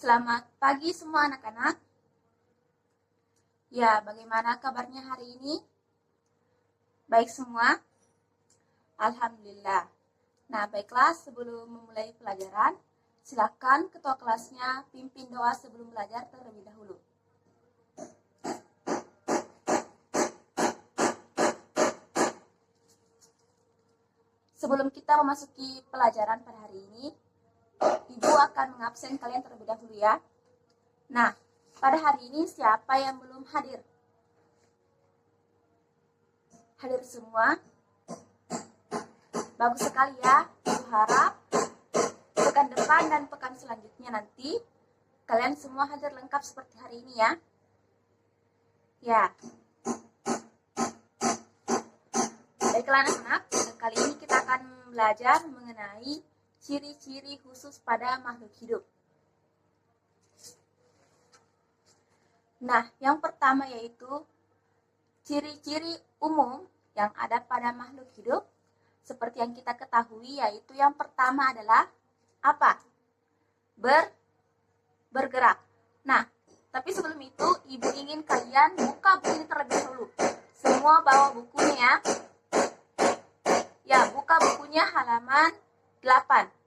Selamat pagi semua anak-anak. Ya, bagaimana kabarnya hari ini? Baik semua? Alhamdulillah. Nah, baiklah, sebelum memulai pelajaran, silakan ketua kelasnya pimpin doa sebelum belajar terlebih dahulu. Sebelum kita memasuki pelajaran pada hari ini, Ibu akan mengabsen kalian terlebih dahulu ya. Nah, pada hari ini siapa yang belum hadir? Hadir semua? Bagus sekali ya. Ibu harap pekan depan dan pekan selanjutnya nanti kalian semua hadir lengkap seperti hari ini ya. Ya. Baiklah anak-anak, kali ini kita akan belajar mengenai ciri-ciri khusus pada makhluk hidup. Nah, yang pertama yaitu ciri-ciri umum yang ada pada makhluk hidup. Seperti yang kita ketahui yaitu yang pertama adalah apa? Bergerak. Nah, tapi sebelum itu Ibu ingin kalian buka buku ini terlebih dahulu. Semua bawa bukunya ya. Ya, buka bukunya halaman 8.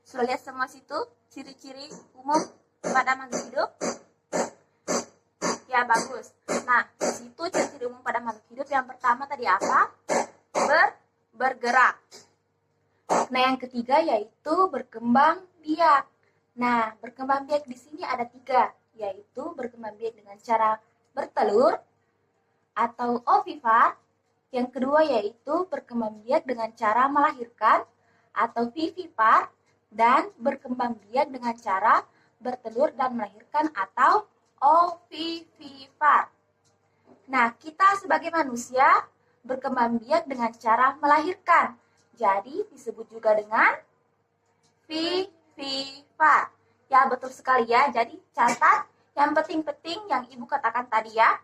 Sudah lihat semua situ ciri-ciri umum pada makhluk hidup? Ya, bagus. Nah, di situ ciri-ciri umum pada makhluk hidup yang pertama tadi apa? Bergerak. Nah, yang ketiga yaitu berkembang biak. Nah, berkembang biak di sini ada 3, yaitu berkembang biak dengan cara bertelur atau ovipar. Yang kedua yaitu berkembang biak dengan cara melahirkan atau vivipar, dan berkembang biak dengan cara bertelur dan melahirkan atau ovivipar. Nah, kita sebagai manusia berkembang biak dengan cara melahirkan. Jadi disebut juga dengan vivipar. Ya, betul sekali ya. Jadi catat yang penting-penting yang Ibu katakan tadi ya.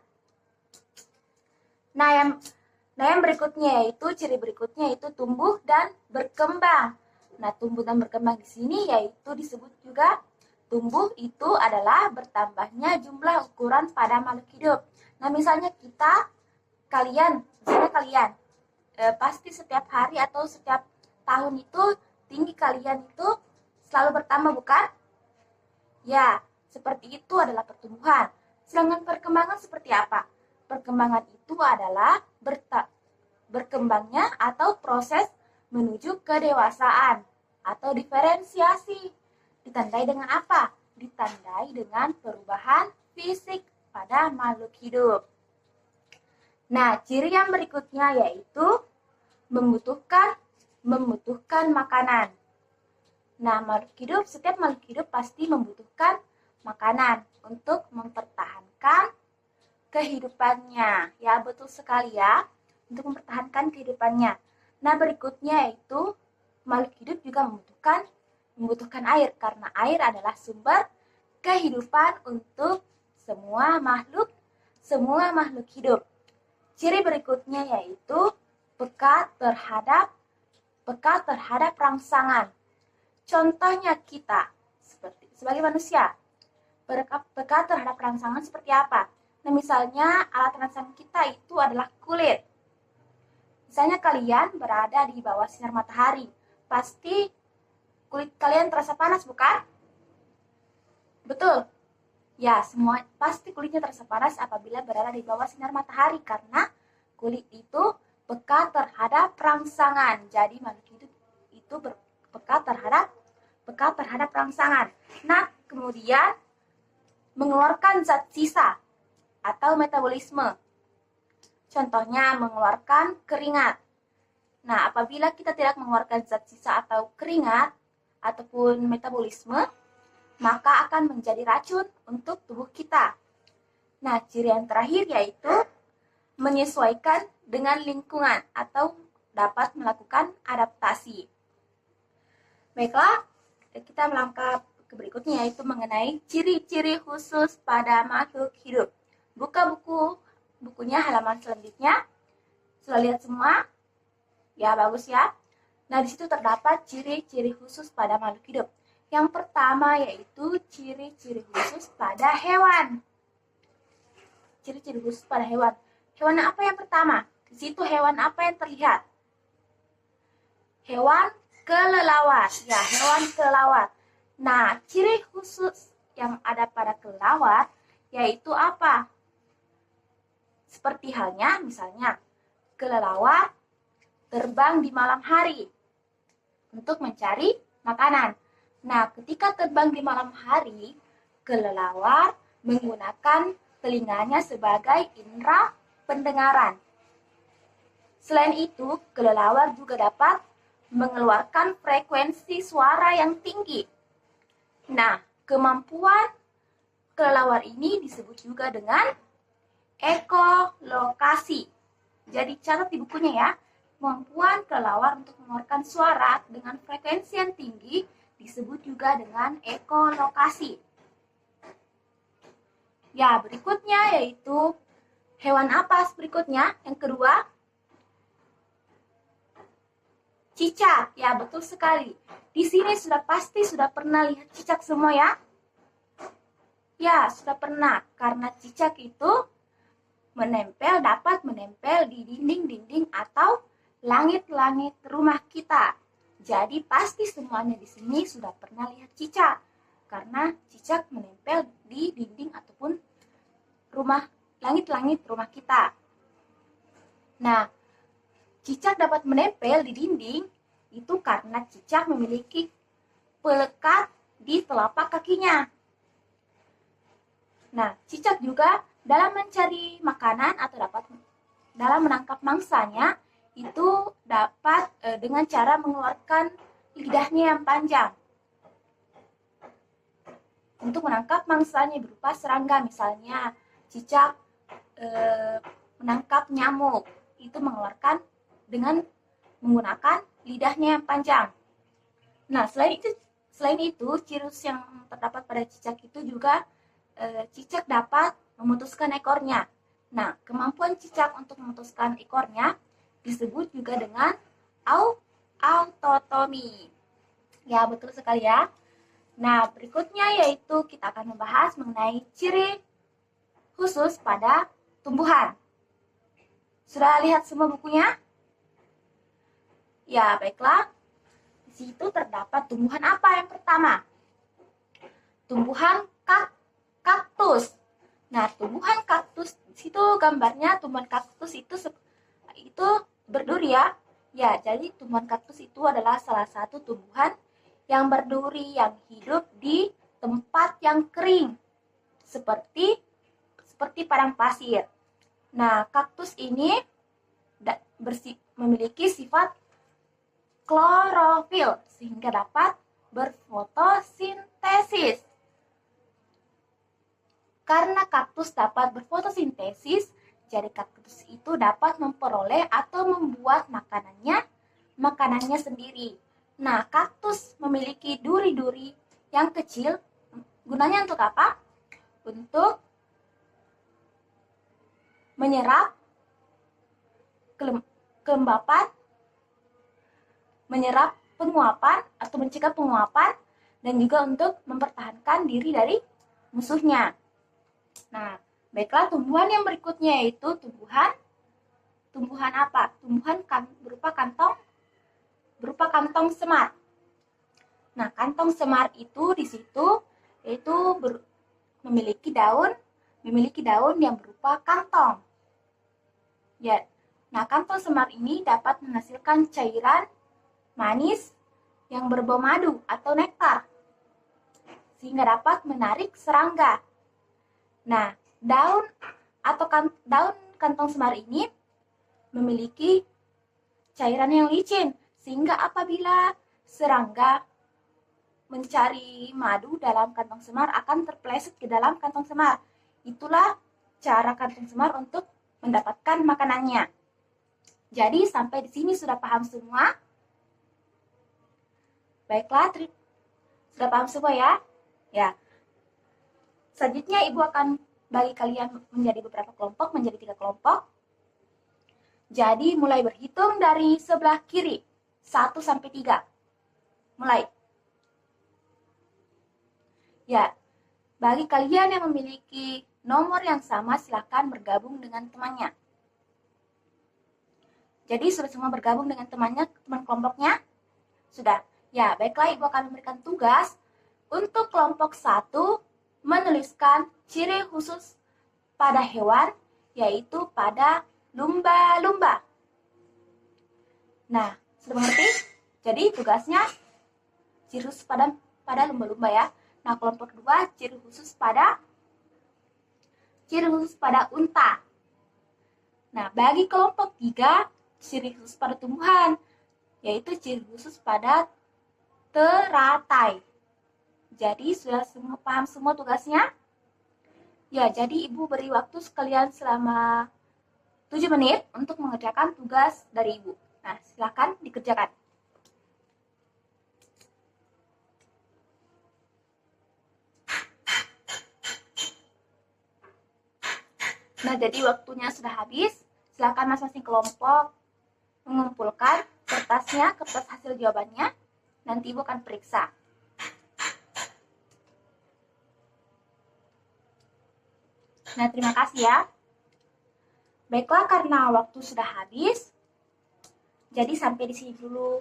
Nah, yang berikutnya yaitu ciri berikutnya yaitu tumbuh dan berkembang. Nah, tumbuh dan berkembang di sini yaitu disebut juga tumbuh itu adalah bertambahnya jumlah ukuran pada makhluk hidup. Nah, misalnya kalian pasti setiap hari atau setiap tahun itu tinggi kalian itu selalu bertambah, bukan? Ya, seperti itu adalah pertumbuhan. Sedangkan perkembangan seperti apa? Perkembangan itu adalah berkembangnya atau proses menuju kedewasaan atau diferensiasi. Ditandai dengan apa? Ditandai dengan perubahan fisik pada makhluk hidup. Nah, ciri yang berikutnya yaitu membutuhkan makanan. Nah, setiap makhluk hidup pasti membutuhkan makanan untuk mempertahankan kehidupannya. Ya, betul sekali ya, untuk mempertahankan kehidupannya. Nah, berikutnya yaitu makhluk hidup juga membutuhkan air, karena air adalah sumber kehidupan untuk semua makhluk hidup. Ciri berikutnya yaitu peka terhadap rangsangan. Contohnya kita sebagai manusia, peka terhadap rangsangan seperti apa? Nah, misalnya alat rangsangan kita itu adalah kulit. Misalnya kalian berada di bawah sinar matahari, pasti kulit kalian terasa panas, bukan? Betul. Ya, semua pasti kulitnya terasa panas apabila berada di bawah sinar matahari, karena kulit itu peka terhadap rangsangan. Jadi makhluk hidup itu peka terhadap rangsangan. Nah, kemudian mengeluarkan zat sisa atau metabolisme. Contohnya mengeluarkan keringat. Nah, apabila kita tidak mengeluarkan zat sisa atau keringat ataupun metabolisme, maka akan menjadi racun untuk tubuh kita. Nah, ciri yang terakhir yaitu menyesuaikan dengan lingkungan atau dapat melakukan adaptasi. Baiklah, kita melangkah ke berikutnya yaitu mengenai ciri-ciri khusus pada makhluk hidup. Buka bukunya halaman selanjutnya. Sudah lihat semua? Ya, bagus ya. Nah, di situ terdapat ciri-ciri khusus pada makhluk hidup. Yang pertama yaitu ciri-ciri khusus pada hewan. Ciri-ciri khusus pada hewan. Hewan apa yang pertama? Di situ hewan apa yang terlihat? Hewan kelelawar. Ya, hewan kelelawar. Nah, ciri khusus yang ada pada kelelawar yaitu apa? Seperti halnya misalnya kelelawar terbang di malam hari untuk mencari makanan. Nah, ketika terbang di malam hari, kelelawar menggunakan telinganya sebagai indera pendengaran. Selain itu, kelelawar juga dapat mengeluarkan frekuensi suara yang tinggi. Nah, kemampuan kelelawar ini disebut juga dengan ekolokasi. Jadi catat di bukunya ya, kemampuan kelelawar untuk mengeluarkan suara dengan frekuensi yang tinggi disebut juga dengan ekolokasi. Ya, berikutnya yaitu hewan apa berikutnya? Yang kedua, cicak. Ya, betul sekali. Di sini pasti sudah pernah lihat cicak semua ya? Ya, sudah pernah. Karena cicak itu dapat menempel di dinding-dinding atau langit-langit rumah kita. Jadi pasti semuanya di sini sudah pernah lihat cicak. Karena cicak menempel di dinding ataupun langit-langit rumah kita. Nah, cicak dapat menempel di dinding itu karena cicak memiliki pelekat di telapak kakinya. Nah, cicak juga dalam mencari makanan atau dalam menangkap mangsanya itu dapat dengan cara mengeluarkan lidahnya yang panjang untuk menangkap mangsanya berupa serangga. Misalnya cicak menangkap nyamuk itu mengeluarkan dengan menggunakan lidahnya yang panjang. Nah, selain itu ciri yang terdapat pada cicak itu juga cicak dapat memutuskan ekornya. Nah, kemampuan cicak untuk memutuskan ekornya disebut juga dengan autotomi. Ya, betul sekali ya. Nah, berikutnya yaitu kita akan membahas mengenai ciri khusus pada tumbuhan. Sudah lihat semua bukunya? Ya, baiklah. Di situ terdapat tumbuhan apa yang pertama? Tumbuhan kaktus. Nah, tumbuhan kaktus di situ gambarnya tumbuhan kaktus itu berduri ya. Ya, jadi tumbuhan kaktus itu adalah salah satu tumbuhan yang berduri yang hidup di tempat yang kering seperti padang pasir. Nah, kaktus ini memiliki sifat klorofil sehingga dapat berfotosintesis. Karena kaktus dapat berfotosintesis, jadi kaktus itu dapat memperoleh atau membuat makanannya sendiri. Nah, kaktus memiliki duri-duri yang kecil. Gunanya untuk apa? Untuk menyerap kelembapan, menyerap penguapan atau mencegah penguapan, dan juga untuk mempertahankan diri dari musuhnya. Nah, baiklah, tumbuhan yang berikutnya yaitu tumbuhan apa? Tumbuhan berupa kantong semar. Nah, kantong semar itu di situ yaitu memiliki daun yang berupa kantong. Ya. Nah, kantong semar ini dapat menghasilkan cairan manis yang berbau madu atau nektar sehingga dapat menarik serangga. Nah, daun kantong semar ini memiliki cairan yang licin sehingga apabila serangga mencari madu dalam kantong semar akan terpeleset ke dalam kantong semar. Itulah cara kantong semar untuk mendapatkan makanannya. Jadi sampai di sini sudah paham semua? Baiklah, sudah paham semua ya? Ya. Selanjutnya Ibu akan bagi kalian menjadi beberapa kelompok, menjadi 3 kelompok. Jadi mulai berhitung dari sebelah kiri, 1 sampai 3. Mulai. Ya, bagi kalian yang memiliki nomor yang sama, silakan bergabung dengan temannya. Jadi sudah semua bergabung dengan temannya, teman kelompoknya? Sudah. Ya, baiklah, Ibu akan memberikan tugas untuk kelompok 1 menuliskan ciri khusus pada hewan, yaitu pada lumba-lumba. Nah, sudah mengerti? Jadi tugasnya ciri khusus pada lumba-lumba ya. Nah, kelompok 2 ciri khusus pada unta. Nah, bagi kelompok 3 ciri khusus pada tumbuhan, yaitu ciri khusus pada teratai. Jadi sudah paham semua tugasnya? Ya, jadi Ibu beri waktu sekalian selama 7 menit untuk mengerjakan tugas dari Ibu. Nah, silakan dikerjakan. Nah, jadi waktunya sudah habis. Silakan masing-masing kelompok mengumpulkan kertasnya, kertas hasil jawabannya. Nanti Ibu akan periksa. Nah, terima kasih ya. Baiklah, karena waktu sudah habis, jadi sampai di sini dulu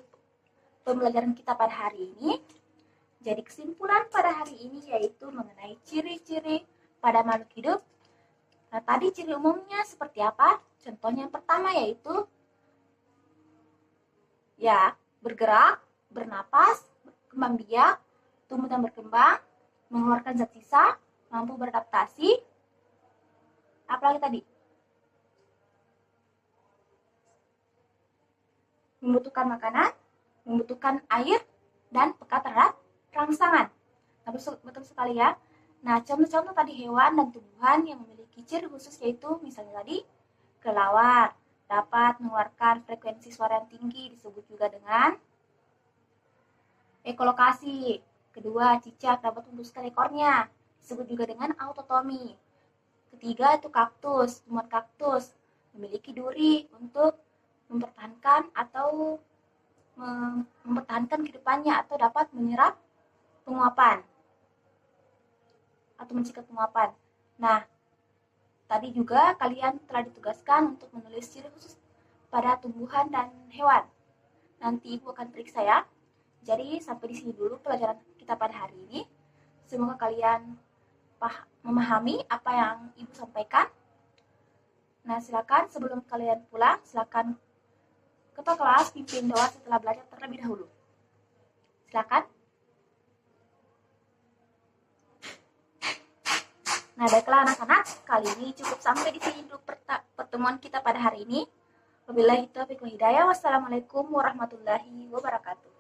pembelajaran kita pada hari ini. Jadi kesimpulan pada hari ini yaitu mengenai ciri-ciri pada makhluk hidup. Nah, tadi ciri umumnya seperti apa? Contohnya yang pertama yaitu ya, bergerak, bernapas, berkembang biak, tumbuh dan berkembang, mengeluarkan zat sisa, mampu beradaptasi. Apalagi tadi? Membutuhkan makanan, membutuhkan air, dan peka terhadap rangsangan. Nah, betul sekali ya. Nah, contoh-contoh tadi hewan dan tumbuhan yang memiliki ciri khusus yaitu misalnya tadi kelelawar dapat mengeluarkan frekuensi suara yang tinggi, disebut juga dengan ekolokasi. Kedua, cicak dapat memutuskan ekornya, disebut juga dengan autotomi. Ketiga, itu kaktus, tumbuhan kaktus memiliki duri untuk mempertahankan atau mempertahankan kehidupannya atau dapat menyerap penguapan atau mencegah penguapan. Nah, tadi juga kalian telah ditugaskan untuk menulis ciri khusus pada tumbuhan dan hewan. Nanti Ibu akan periksa ya. Jadi sampai di sini dulu pelajaran kita pada hari ini. Semoga kalian memahami apa yang Ibu sampaikan. Nah, silakan sebelum kalian pulang, silakan ketua kelas pimpin doa setelah belajar terlebih dahulu. Silakan. Nah, baiklah anak-anak, kali ini cukup sampai di sini dulu pertemuan kita pada hari ini. Wabillahi taufiq wal hidayah. Wassalamualaikum warahmatullahi wabarakatuh.